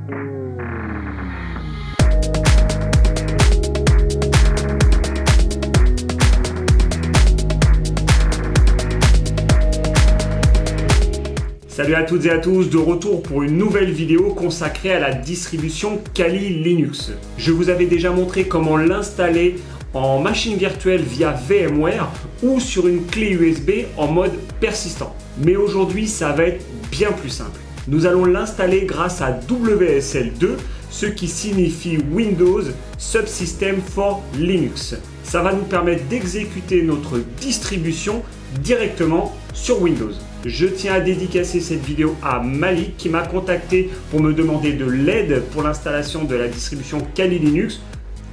Salut à toutes et à tous, de retour pour une nouvelle vidéo consacrée à la distribution Kali Linux. Je vous avais déjà montré comment l'installer en machine virtuelle via VMware ou sur une clé USB en mode persistant. Mais aujourd'hui, ça va être bien plus simple. Nous allons l'installer grâce à WSL2, ce qui signifie Windows Subsystem for Linux. Ça va nous permettre d'exécuter notre distribution directement sur Windows. Je tiens à dédicacer cette vidéo à Malik qui m'a contacté pour me demander de l'aide pour l'installation de la distribution Kali Linux.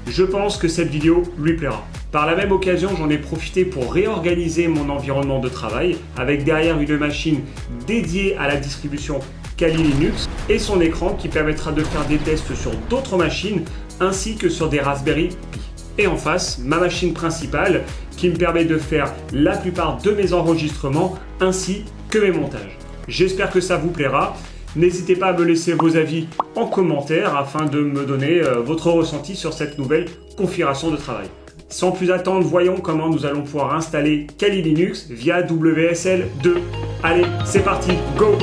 Je pense que cette vidéo lui plaira. Par la même occasion, j'en ai profité pour réorganiser mon environnement de travail avec derrière une machine dédiée à la distribution Kali Linux et son écran qui permettra de faire des tests sur d'autres machines ainsi que sur des Raspberry Pi. Et en face, ma machine principale qui me permet de faire la plupart de mes enregistrements ainsi que mes montages. J'espère que ça vous plaira. N'hésitez pas à me laisser vos avis en commentaire afin de me donner votre ressenti sur cette nouvelle configuration de travail. Sans plus attendre, voyons comment nous allons pouvoir installer Kali Linux via WSL2. Allez, c'est parti, go!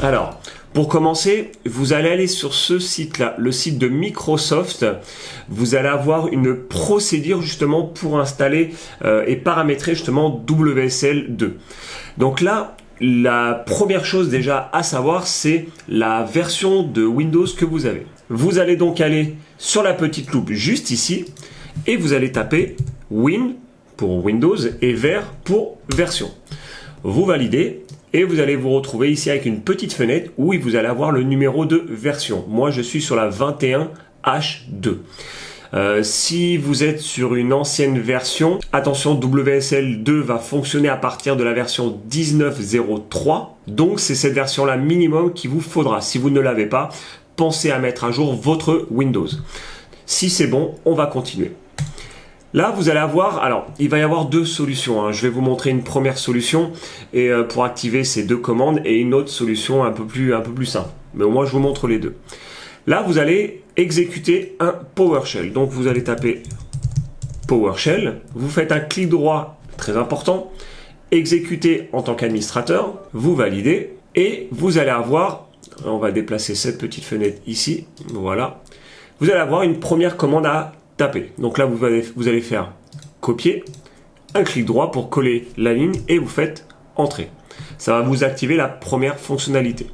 Alors, pour commencer, vous allez aller sur ce site-là, le site de Microsoft. Vous allez avoir une procédure justement pour installer et paramétrer justement WSL2. Donc là, la première chose déjà à savoir, c'est la version de Windows que vous avez. Vous allez donc aller sur la petite loupe juste ici et vous allez taper Win pour Windows et Ver pour version. Vous validez. Et vous allez vous retrouver ici avec une petite fenêtre où vous allez avoir le numéro de version. Moi, je suis sur la 21H2. Si vous êtes sur une ancienne version, attention, WSL2 va fonctionner à partir de la version 19.03. Donc, c'est cette version-là minimum qu'il vous faudra. Si vous ne l'avez pas, pensez à mettre à jour votre Windows. Si c'est bon, on va continuer. Là, vous allez avoir, alors, il va y avoir deux solutions. Je vais vous montrer une première solution et pour activer ces deux commandes et une autre solution un peu plus simple. Mais au moins, je vous montre les deux. Là, vous allez exécuter un PowerShell. Donc, vous allez taper PowerShell. Vous faites un clic droit, très important. Exécuter en tant qu'administrateur. Vous validez et vous allez avoir, on va déplacer cette petite fenêtre ici. Voilà. Vous allez avoir une première commande à taper. Donc là, vous allez faire copier, un clic droit pour coller la ligne et vous faites entrer. Ça va vous activer la première fonctionnalité.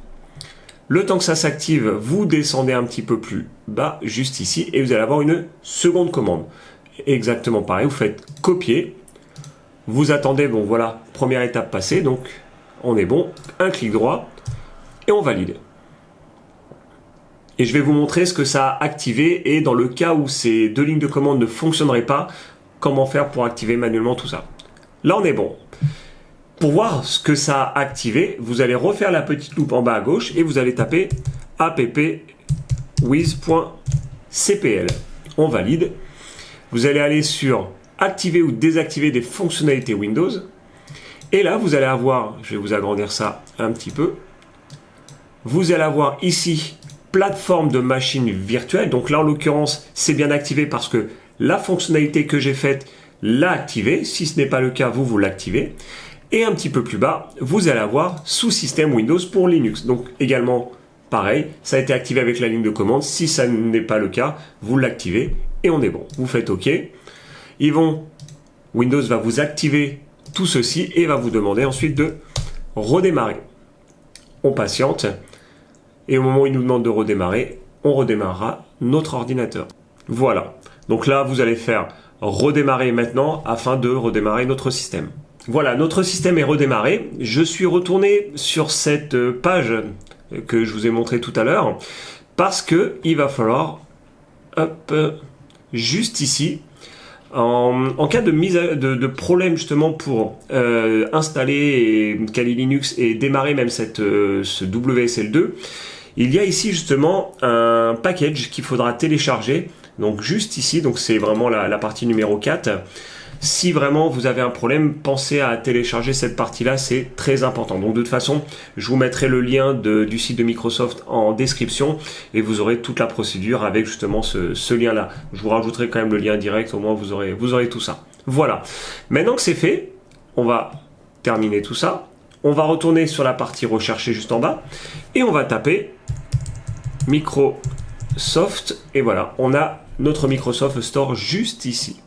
Le temps que ça s'active, vous descendez un petit peu plus bas, juste ici, et vous allez avoir une seconde commande. Exactement pareil, vous faites copier, vous attendez, bon voilà, première étape passée, donc on est bon, un clic droit et on valide. Et je vais vous montrer ce que ça a activé et dans le cas où ces deux lignes de commande ne fonctionneraient pas, comment faire pour activer manuellement tout ça. Là, on est bon. Pour voir ce que ça a activé, vous allez refaire la petite loupe en bas à gauche et vous allez taper appwiz.cpl. On valide. Vous allez aller sur activer ou désactiver des fonctionnalités Windows. Et là, vous allez avoir, je vais vous agrandir ça un petit peu. Vous allez avoir ici plateforme de machine virtuelle. Donc là, en l'occurrence, c'est bien activé parce que la fonctionnalité que j'ai faite l'a activé. Si ce n'est pas le cas, vous l'activez. Et un petit peu plus bas, vous allez avoir sous-système Windows pour Linux. Donc également, pareil, ça a été activé avec la ligne de commande. Si ça n'est pas le cas, vous l'activez et on est bon. Vous faites OK. Windows va vous activer tout ceci et va vous demander ensuite de redémarrer. On patiente. Et au moment où il nous demande de redémarrer, on redémarrera notre ordinateur. Voilà. Donc là, vous allez faire redémarrer maintenant afin de redémarrer notre système. Voilà, notre système est redémarré. Je suis retourné sur cette page que je vous ai montré tout à l'heure parce que il va falloir, juste ici, en cas de problème justement pour installer Kali Linux et démarrer même ce WSL2, il y a ici justement un package qu'il faudra télécharger. Donc juste ici, donc c'est vraiment la partie numéro 4. Si vraiment vous avez un problème, pensez à télécharger cette partie-là, c'est très important. Donc de toute façon, je vous mettrai le lien du site de Microsoft en description et vous aurez toute la procédure avec justement ce lien-là. Je vous rajouterai quand même le lien direct, au moins vous aurez tout ça. Voilà. Maintenant que c'est fait, on va terminer tout ça. On va retourner sur la partie rechercher juste en bas et on va taper Microsoft et voilà, on a notre Microsoft Store juste ici.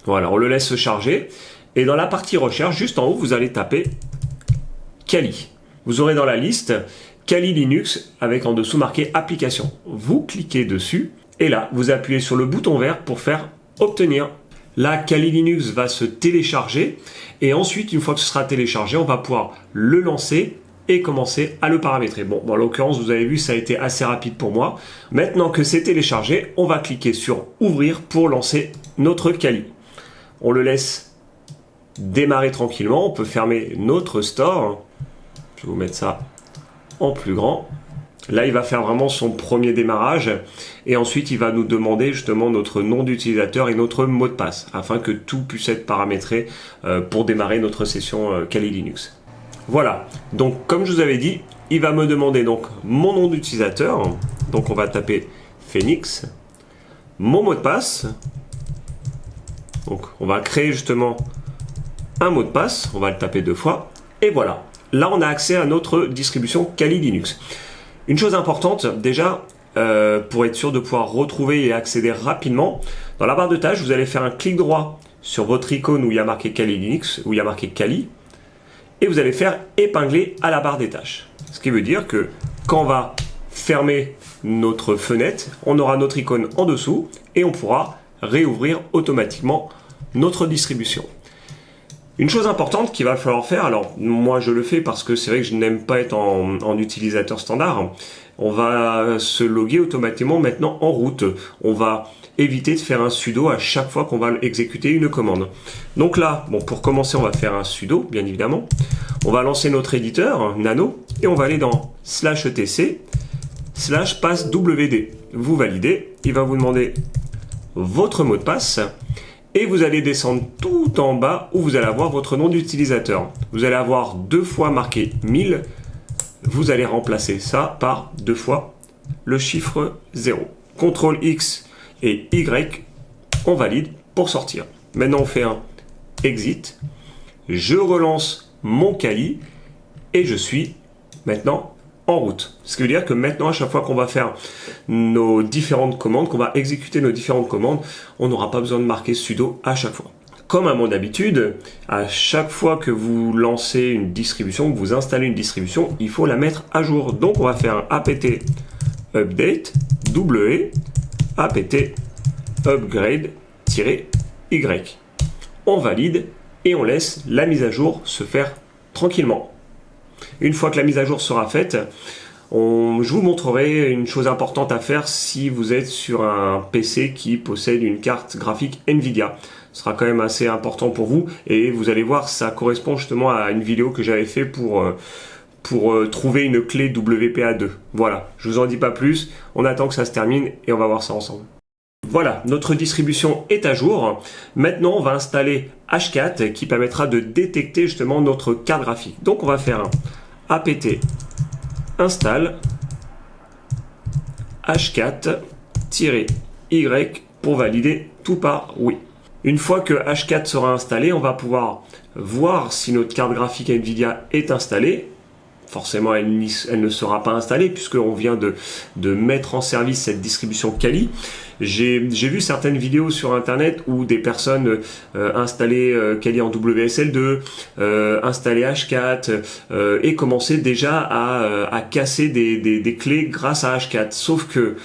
Voilà, on le laisse se charger. Et dans la partie recherche, juste en haut, vous allez taper Kali. Vous aurez dans la liste Kali Linux avec en dessous marqué application. Vous cliquez dessus et là, vous appuyez sur le bouton vert pour faire obtenir. Là, Kali Linux va se télécharger et ensuite, une fois que ce sera téléchargé, on va pouvoir le lancer et commencer à le paramétrer. Bon, en l'occurrence, vous avez vu, ça a été assez rapide pour moi. Maintenant que c'est téléchargé, on va cliquer sur ouvrir pour lancer notre Kali. On le laisse démarrer tranquillement. On peut fermer notre store. Je vais vous mettre ça en plus grand. Là, il va faire vraiment son premier démarrage. Et ensuite, il va nous demander justement notre nom d'utilisateur et notre mot de passe afin que tout puisse être paramétré pour démarrer notre session Kali Linux. Voilà. Donc, comme je vous avais dit, il va me demander donc mon nom d'utilisateur. Donc, on va taper Phoenix. Mon mot de passe. Donc, on va créer justement un mot de passe. On va le taper 2 fois. Et voilà. Là, on a accès à notre distribution Kali Linux. Une chose importante, déjà, pour être sûr de pouvoir retrouver et accéder rapidement, dans la barre de tâches, vous allez faire un clic droit sur votre icône où il y a marqué Kali Linux, où il y a marqué Kali, et vous allez faire épingler à la barre des tâches. Ce qui veut dire que quand on va fermer notre fenêtre, on aura notre icône en dessous et on pourra réouvrir automatiquement notre distribution. Une chose importante qu'il va falloir faire, alors moi je le fais parce que c'est vrai que je n'aime pas être en utilisateur standard, on va se loguer automatiquement maintenant en route. On va éviter de faire un sudo à chaque fois qu'on va exécuter une commande. Donc là, bon, pour commencer, on va faire un sudo, bien évidemment. On va lancer notre éditeur, Nano, et on va aller dans /etc /passwd. Vous validez, il va vous demander votre mot de passe et vous allez descendre tout en bas où vous allez avoir votre nom d'utilisateur. Vous allez avoir 2 fois marqué 1000. Vous allez remplacer ça par 2 fois le chiffre 0. CTRL X et Y, on valide pour sortir. Maintenant, on fait un exit. Je relance mon Kali et je suis maintenant en route. Ce qui veut dire que maintenant, à chaque fois qu'on va faire nos différentes commandes, qu'on va exécuter nos différentes commandes, on n'aura pas besoin de marquer sudo à chaque fois. Comme à mon habitude, à chaque fois que vous lancez une distribution, que vous installez une distribution, il faut la mettre à jour. Donc, on va faire un apt update apt upgrade-y. On valide et on laisse la mise à jour se faire tranquillement. Une fois que la mise à jour sera faite, je vous montrerai une chose importante à faire si vous êtes sur un PC qui possède une carte graphique Nvidia. Ce sera quand même assez important pour vous et vous allez voir, ça correspond justement à une vidéo que j'avais fait pour trouver une clé WPA2. Voilà, je vous en dis pas plus, on attend que ça se termine et on va voir ça ensemble. Voilà, notre distribution est à jour. Maintenant, on va installer H4 qui permettra de détecter justement notre carte graphique. Donc, on va faire un apt install H4-Y pour valider tout par oui. Une fois que H4 sera installé, on va pouvoir voir si notre carte graphique Nvidia est installée. Forcément, elle ne sera pas installée puisqu'on vient de mettre en service cette distribution Kali. J'ai vu certaines vidéos sur internet où des personnes installaient Kali en WSL2, installaient H4 et commençaient déjà à casser des clés grâce à H4. Sauf que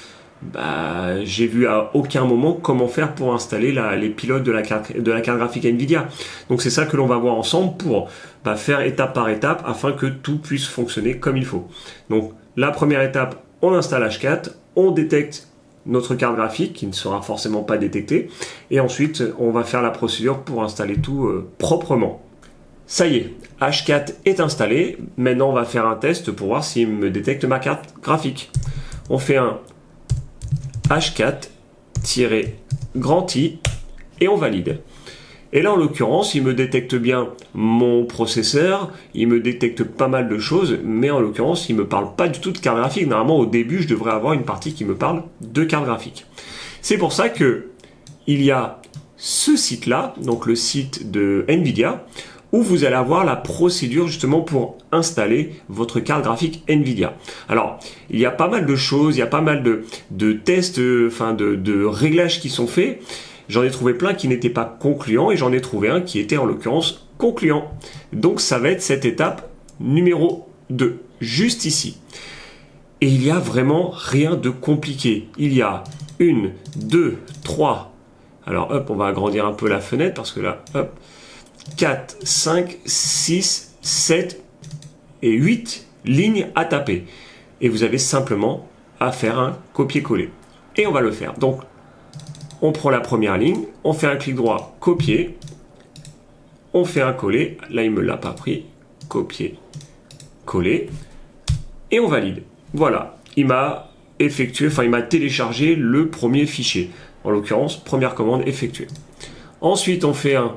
j'ai vu à aucun moment comment faire pour installer les pilotes de la carte graphique Nvidia. Donc c'est ça que l'on va voir ensemble pour faire étape par étape afin que tout puisse fonctionner comme il faut. Donc la première étape, on installe H4, on détecte notre carte graphique qui ne sera forcément pas détectée et ensuite on va faire la procédure pour installer tout proprement. Ça y est, H4 est installé. Maintenant, on va faire un test pour voir s'il me détecte ma carte graphique. On fait un H4-grand I et on valide. Et là, en l'occurrence, il me détecte bien mon processeur, il me détecte pas mal de choses, mais en l'occurrence, il me parle pas du tout de carte graphique. Normalement, au début, je devrais avoir une partie qui me parle de carte graphique. C'est pour ça que il y a ce site-là, donc le site de Nvidia, où vous allez avoir la procédure justement pour installer votre carte graphique Nvidia. Alors, il y a pas mal de choses, il y a pas mal de tests, de réglages qui sont faits. J'en ai trouvé plein qui n'étaient pas concluants et j'en ai trouvé un qui était en l'occurrence concluant. Donc ça va être cette étape numéro 2, juste ici. Et il y a vraiment rien de compliqué. Il y a 1, 2, 3. Alors hop, on va agrandir un peu la fenêtre parce que là, hop, 4, 5, 6, 7 et 8 lignes à taper. Et vous avez simplement à faire un copier-coller. Et on va le faire. Donc, on prend la première ligne, on fait un clic droit, copier, on fait un coller, là il ne me l'a pas pris, copier, coller, et on valide. Voilà, il m'a téléchargé le premier fichier, en l'occurrence, première commande effectuée. Ensuite, on fait un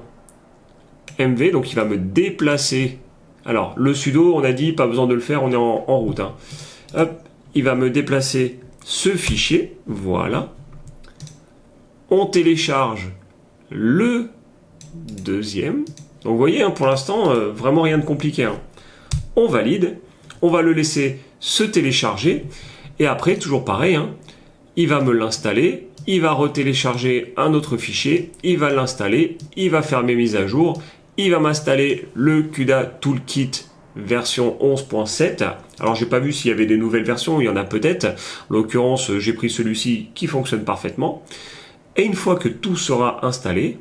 MV, donc il va me déplacer. Alors, le sudo, on a dit, pas besoin de le faire, on est en route. Hein. Hop, il va me déplacer ce fichier, voilà. On télécharge le deuxième. Donc vous voyez, hein, pour l'instant, vraiment rien de compliqué. Hein. On valide, on va le laisser se télécharger. Et après, toujours pareil, hein, il va me l'installer, il va retélécharger un autre fichier, il va l'installer, il va faire mes mises à jour, il va m'installer le CUDA Toolkit version 11.7. Alors j'ai pas vu s'il y avait des nouvelles versions, il y en a peut-être. En l'occurrence, j'ai pris celui-ci qui fonctionne parfaitement. Et une fois que tout sera installé,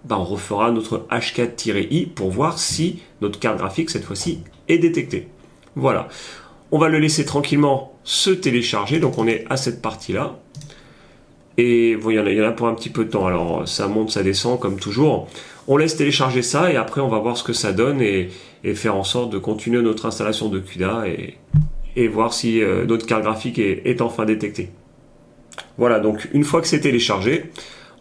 on refera notre H4-I pour voir si notre carte graphique, cette fois-ci, est détectée. Voilà. On va le laisser tranquillement se télécharger. Donc on est à cette partie-là. Et bon, il y en a pour un petit peu de temps. Alors ça monte, ça descend, comme toujours. On laisse télécharger ça et après on va voir ce que ça donne et faire en sorte de continuer notre installation de CUDA et voir si notre carte graphique est enfin détectée. Voilà, donc une fois que c'est téléchargé,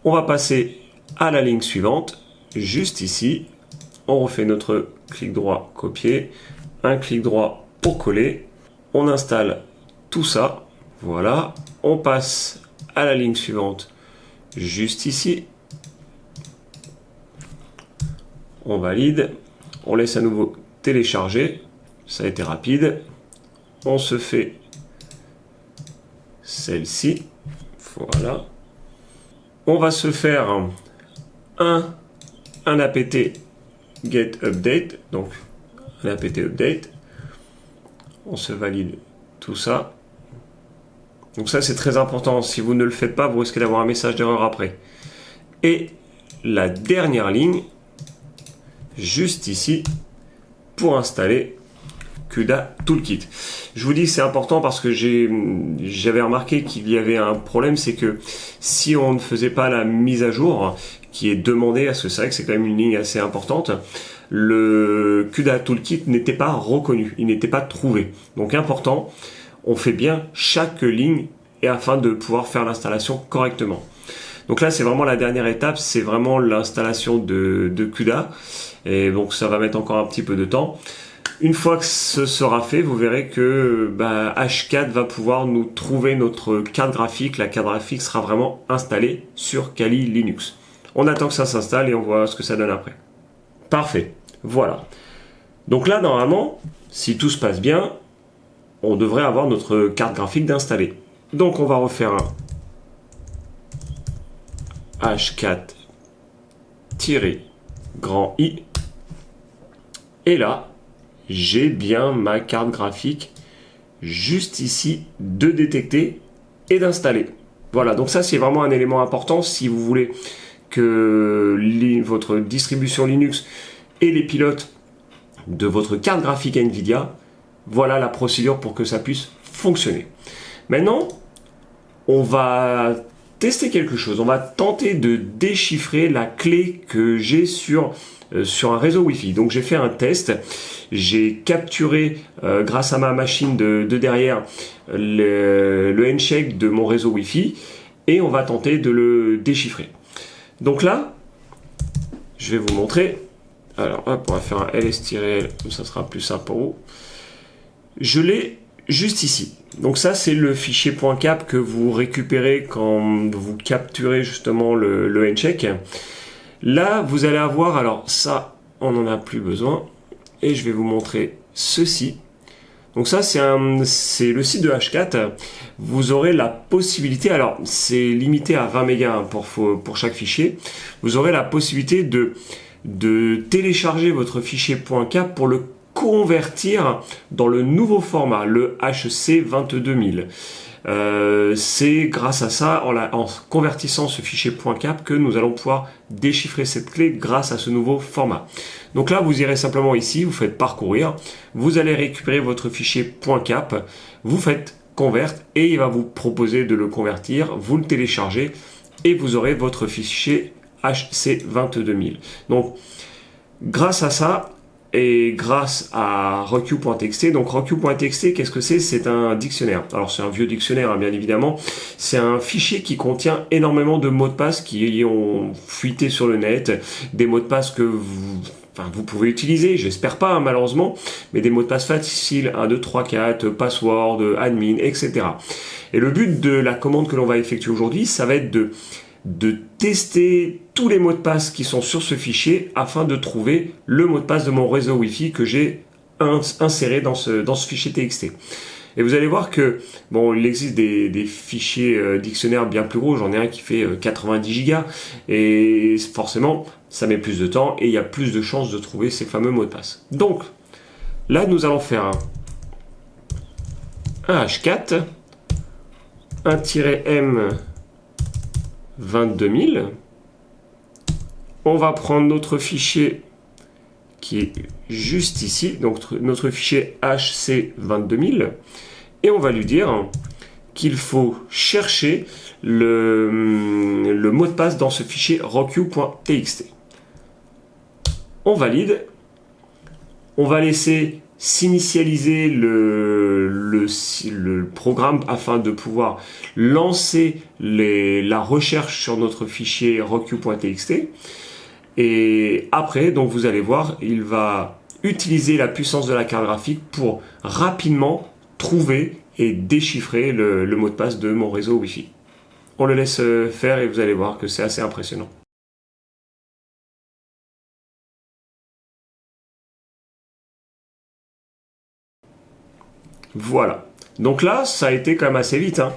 on va passer à la ligne suivante, juste ici. On refait notre clic droit copier, un clic droit pour coller. On installe tout ça, voilà. On passe à la ligne suivante, juste ici. On valide, on laisse à nouveau télécharger, ça a été rapide. On se fait celle-ci. Voilà. On va se faire un apt get update. Donc, un apt update. On se valide tout ça. Donc ça, c'est très important. Si vous ne le faites pas, vous risquez d'avoir un message d'erreur après. Et la dernière ligne, juste ici, pour installer CUDA Toolkit. Je vous dis que c'est important parce que j'avais remarqué qu'il y avait un problème, c'est que si on ne faisait pas la mise à jour qui est demandée, parce que c'est vrai que c'est quand même une ligne assez importante, le CUDA Toolkit n'était pas reconnu, il n'était pas trouvé. Donc important, on fait bien chaque ligne et afin de pouvoir faire l'installation correctement. Donc là, c'est vraiment la dernière étape, c'est vraiment l'installation de CUDA. Et donc ça va mettre encore un petit peu de temps. Une fois que ce sera fait, vous verrez que H4 va pouvoir nous trouver notre carte graphique. La carte graphique sera vraiment installée sur Kali Linux. On attend que ça s'installe et on voit ce que ça donne après. Parfait, voilà. Donc là, normalement, si tout se passe bien, on devrait avoir notre carte graphique d'installer. Donc on va refaire un H4-grand I. Et là, j'ai bien ma carte graphique juste ici de détecter et d'installer. Voilà, donc ça c'est vraiment un élément important si vous voulez que votre distribution Linux et les pilotes de votre carte graphique Nvidia, voilà la procédure pour que ça puisse fonctionner. Maintenant, on va tester quelque chose. On va tenter de déchiffrer la clé que j'ai sur un réseau Wi-Fi. Donc j'ai fait un test, j'ai capturé grâce à ma machine de derrière le handshake de mon réseau Wi-Fi et on va tenter de le déchiffrer. Donc là, je vais vous montrer. Alors hop, on va faire un ls-l, ça sera plus simple pour vous. Je l'ai juste ici. Donc ça, c'est le fichier .cap que vous récupérez quand vous capturez justement le handshake. Là, vous allez avoir, alors ça, on n'en a plus besoin. Et je vais vous montrer ceci. Donc ça, c'est le site de H4. Vous aurez la possibilité, alors c'est limité à 20 mégas pour chaque fichier. Vous aurez la possibilité de télécharger votre fichier .cap pour le convertir dans le nouveau format, le HC 22000. C'est grâce à ça, en convertissant ce fichier .cap, que nous allons pouvoir déchiffrer cette clé grâce à ce nouveau format. Donc là, vous irez simplement ici, vous faites parcourir, vous allez récupérer votre fichier .cap, vous faites convert et il va vous proposer de le convertir, vous le téléchargez et vous aurez votre fichier HC 22000. Donc, grâce à ça, et grâce à requeue.txt, donc requeue.txt, qu'est-ce que c'est? C'est un dictionnaire. Alors c'est un vieux dictionnaire, hein, bien évidemment. C'est un fichier qui contient énormément de mots de passe qui ont fuité sur le net, des mots de passe que vous pouvez utiliser, j'espère pas, hein, malheureusement, mais des mots de passe faciles, 1, 2, 3, 4, password, admin, etc. Et le but de la commande que l'on va effectuer aujourd'hui, ça va être de tester tous les mots de passe qui sont sur ce fichier afin de trouver le mot de passe de mon réseau Wi-Fi que j'ai inséré dans ce fichier TXT. Et vous allez voir que, bon, il existe des fichiers dictionnaires bien plus gros, j'en ai un qui fait 90 gigas, et forcément, ça met plus de temps et il y a plus de chances de trouver ces fameux mots de passe. Donc, là, nous allons faire un H4, un -m 22000. On va prendre notre fichier qui est juste ici, donc notre fichier HC 22000, et on va lui dire qu'il faut chercher le mot de passe dans ce fichier requeue.txt. On valide, on va laisser s'initialiser le programme afin de pouvoir lancer la recherche sur notre fichier requeue.txt. Et après, donc vous allez voir, il va utiliser la puissance de la carte graphique pour rapidement trouver et déchiffrer le mot de passe de mon réseau Wi-Fi. On le laisse faire et vous allez voir que c'est assez impressionnant. Voilà. Donc là, ça a été quand même assez vite, hein.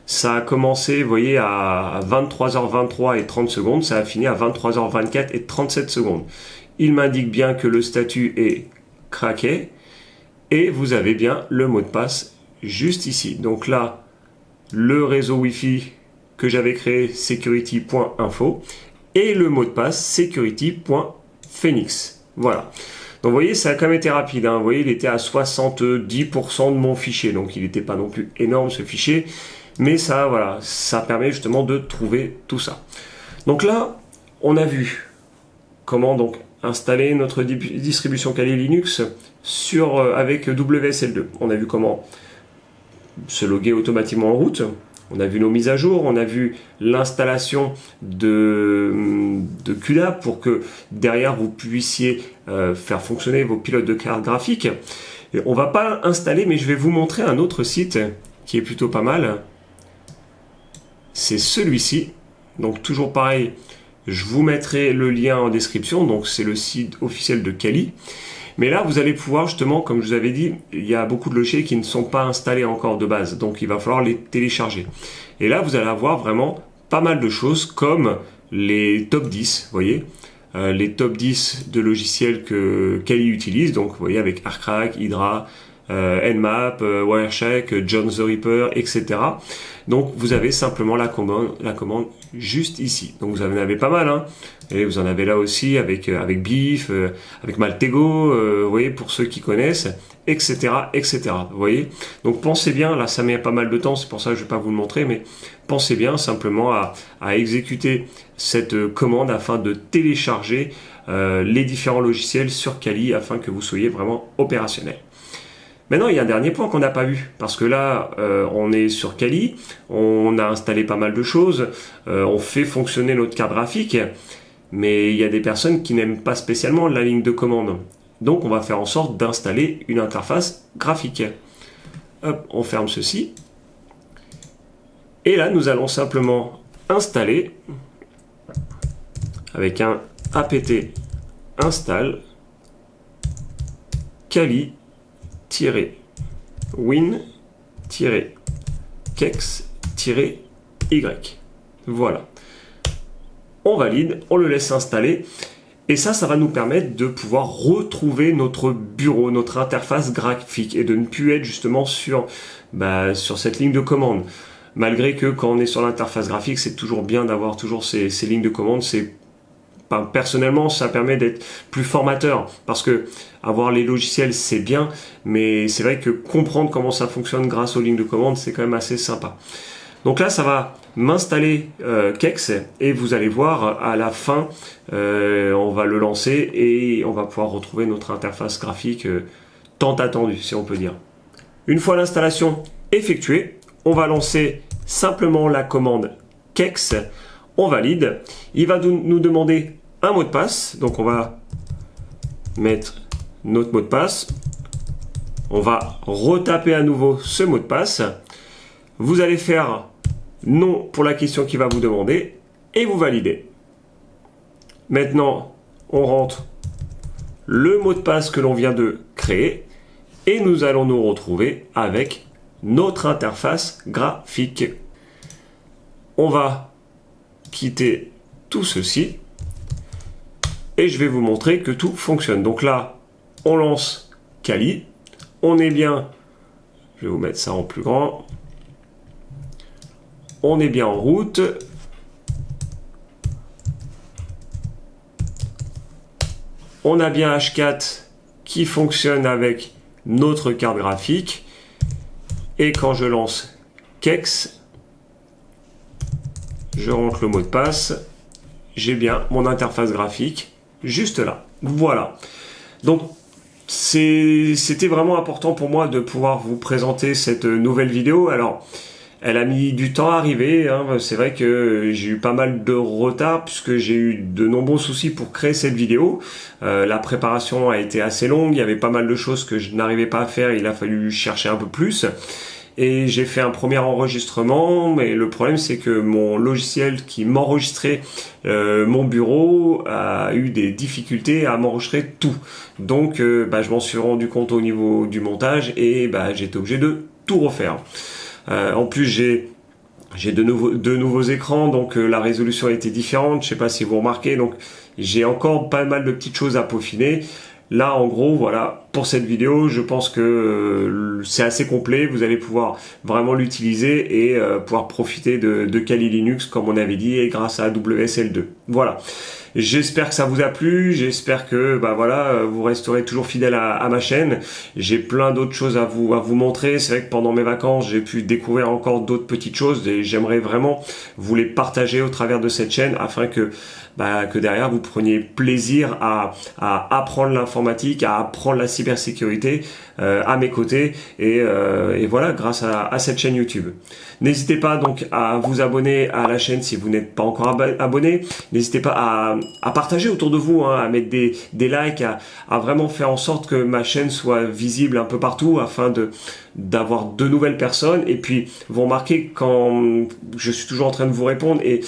Ça a commencé, vous voyez, à 23h23 et 30 secondes. Ça a fini à 23h24 et 37 secondes. Il m'indique bien que le statut est craqué. Et vous avez bien le mot de passe juste ici. Donc là, le réseau Wi-Fi que j'avais créé, security.info. Et le mot de passe, security.phoenix. Voilà. Donc vous voyez, ça a quand même été rapide, hein. Vous voyez, il était à 70% de mon fichier. Donc il n'était pas non plus énorme ce fichier. Mais ça, voilà, ça permet justement de trouver tout ça. Donc là, on a vu comment donc installer notre distribution Kali Linux avec WSL2. On a vu comment se loguer automatiquement en route. On a vu nos mises à jour, on a vu l'installation de CUDA pour que derrière vous puissiez faire fonctionner vos pilotes de carte graphique. Et on va pas installer, mais je vais vous montrer un autre site qui est plutôt pas mal. C'est celui-ci. Donc toujours pareil, je vous mettrai le lien en description. Donc c'est le site officiel de Kali. Mais là, vous allez pouvoir justement, comme je vous avais dit, il y a beaucoup de logiciels qui ne sont pas installés encore de base. Donc il va falloir les télécharger. Et là, vous allez avoir vraiment pas mal de choses comme les top 10, vous voyez, les top 10 de logiciels que Kali utilise. Donc vous voyez avec ArcRack, Hydra, Nmap, Wireshark, John the Ripper, etc. Donc vous avez simplement la commande juste ici. Donc vous en avez pas mal, hein. Et vous en avez là aussi avec Beef, avec Maltego, vous voyez, pour ceux qui connaissent, etc., etc. Vous voyez. Donc pensez bien, là ça met pas mal de temps, c'est pour ça que je vais pas vous le montrer, mais pensez bien simplement à exécuter cette commande afin de télécharger les différents logiciels sur Kali afin que vous soyez vraiment opérationnel. Maintenant, il y a un dernier point qu'on n'a pas vu, parce que là, on est sur Kali, on a installé pas mal de choses, on fait fonctionner notre carte graphique, mais il y a des personnes qui n'aiment pas spécialement la ligne de commande. Donc, on va faire en sorte d'installer une interface graphique. Hop, on ferme ceci. Et là, nous allons simplement installer, avec un apt install, Kali win-kex-y. Voilà. On valide, on le laisse installer. Et ça va nous permettre de pouvoir retrouver notre bureau, notre interface graphique et de ne plus être justement sur cette ligne de commande. Malgré que quand on est sur l'interface graphique, c'est toujours bien d'avoir toujours ces lignes de commande. Personnellement, ça permet d'être plus formateur parce que avoir les logiciels, c'est bien, mais c'est vrai que comprendre comment ça fonctionne grâce aux lignes de commande, c'est quand même assez sympa. Donc là, ça va m'installer Kex et vous allez voir à la fin, on va le lancer et on va pouvoir retrouver notre interface graphique tant attendue, si on peut dire. Une fois l'installation effectuée, on va lancer simplement la commande Kex. On valide. Il va nous demander un mot de passe. Donc on va mettre notre mot de passe. On va retaper à nouveau ce mot de passe. Vous allez faire non pour la question qu'il va vous demander et vous validez. Maintenant, on rentre le mot de passe que l'on vient de créer et nous allons nous retrouver avec notre interface graphique. On va quitter tout ceci et je vais vous montrer que tout fonctionne. Donc là, on lance Kali. On est bien, je vais vous mettre ça en plus grand. On est bien en route. On a bien H4 qui fonctionne avec notre carte graphique. Et quand je lance Kex, je rentre le mot de passe. J'ai bien mon interface graphique juste là. Voilà. Donc, c'était vraiment important pour moi de pouvoir vous présenter cette nouvelle vidéo. Alors, elle a mis du temps à arriver, hein. C'est vrai que j'ai eu pas mal de retard puisque j'ai eu de nombreux soucis pour créer cette vidéo. La préparation a été assez longue, il y avait pas mal de choses que je n'arrivais pas à faire, il a fallu chercher un peu plus. Et j'ai fait un premier enregistrement, mais le problème c'est que mon logiciel qui m'enregistrait mon bureau a eu des difficultés à m'enregistrer tout. Donc je m'en suis rendu compte au niveau du montage et j'étais obligé de tout refaire. En plus j'ai deux nouveaux écrans, donc la résolution était différente, je sais pas si vous remarquez, donc j'ai encore pas mal de petites choses à peaufiner. Là, en gros, voilà, pour cette vidéo, je pense que c'est assez complet. Vous allez pouvoir vraiment l'utiliser et pouvoir profiter de Kali Linux, comme on avait dit, et grâce à WSL2. Voilà. J'espère que ça vous a plu. J'espère que vous resterez toujours fidèle à ma chaîne. J'ai plein d'autres choses à vous montrer. C'est vrai que pendant mes vacances, j'ai pu découvrir encore d'autres petites choses et j'aimerais vraiment vous les partager au travers de cette chaîne afin que derrière vous preniez plaisir à apprendre l'informatique, à apprendre la cybersécurité à mes côtés et voilà, grâce à cette chaîne YouTube. N'hésitez pas donc à vous abonner à la chaîne si vous n'êtes pas encore abonné. N'hésitez pas à partager autour de vous, hein, à mettre des likes, à vraiment faire en sorte que ma chaîne soit visible un peu partout afin d'avoir de nouvelles personnes. Et puis vous remarquez quand je suis toujours en train de vous répondre et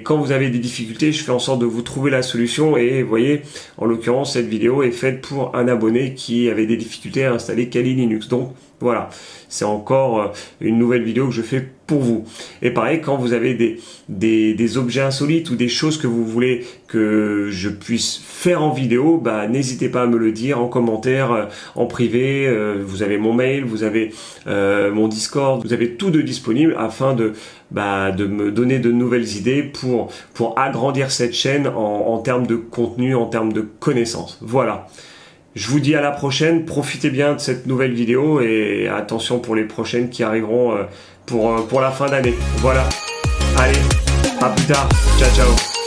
quand vous avez des difficultés, je fais en sorte de vous trouver la solution. Et vous voyez, en l'occurrence, cette vidéo est faite pour un abonné qui avait des difficultés à installer Kali Linux. Donc Voilà, c'est encore une nouvelle vidéo que je fais pour vous. Et pareil, quand vous avez des objets insolites ou des choses que vous voulez que je puisse faire en vidéo, bah, n'hésitez pas à me le dire en commentaire, en privé. Vous avez mon mail, vous avez mon Discord, vous avez tout de disponible afin de me donner de nouvelles idées pour agrandir cette chaîne en termes de contenu, en termes de connaissances. Voilà. Je vous dis à la prochaine, profitez bien de cette nouvelle vidéo et attention pour les prochaines qui arriveront pour la fin d'année. Voilà, allez, à plus tard, ciao ciao.